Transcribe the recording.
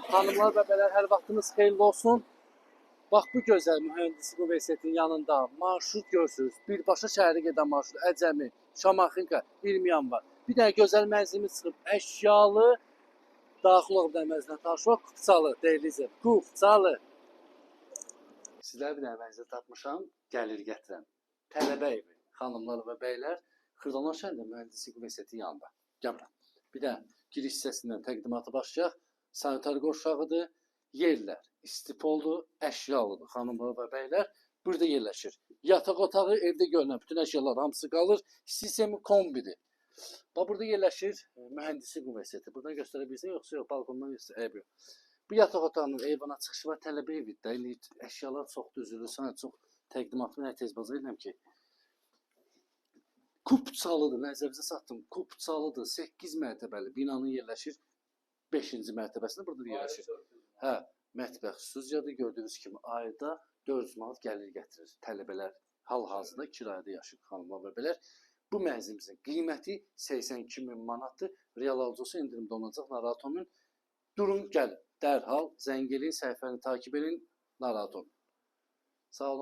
Hanımlar və bəylər, hər vaxtınız xeyirli olsun. Bax bu gözəl mühəndislik universitetinin yanında marşrut görürsünüz. Birbaşa şəhərə gedən marşrut, Əcəmi, Şamaxınka, 20 yanvar. Bir dənə gözəl mənzilimiz çıxıb, əşyalı daxil olub mənzilə tanışmaq, Qufçalı, deyilizm, Qufçalı. Sizlər bir dənə mənzil tapmışam, gəlir gətirəm. Tələbə evi, xanımlar və bəylər, Xırdalan şəhərində mühəndislik universitetinin yanında. Gəmirəm. Bir də giriş hissəsindən təqdimatı başlayaq. Sanitar qovşağıdır, yerlər istipoldur, əşyalıdır, xanımlar və bəylər. Burada yerləşir. Yataq otağı, evdə görünən bütün əşyalar hamısı qalır. Sistemi kombidir. Bax, burada yerləşir mühəndislik universiteti. Buradan göstərə bilirsən, yoxsa yox, balkondan göstərə yox. Bu yataq otağının eyvana çıxışı var, tələbə evidir. İndi əşyalar çox düzülür, sana çox təqdimatını tez baza edirəm ki, Qufçalıdır, nəzərinizə satdım. Qufçalıdır, 8 mərtəbəli binanın yerləşir 5-ci mərtəbəsində burada da yerləşir. Hə, mətbəx stüdiyadır, gördüyünüz kimi ayda 400 manat gəlir gətirir. Tələbələr hal-hazırda kirayədə yaşayır, xanımlar və bəylər. Bu mənzilimizin qiyməti 82.000 manatdır. Real alıcısı endirimdə olacaq, narahat olmayın. Durun, gəlin, dərhal zəng edin, səhifəni takib edin, narahat olun. Sağ olun.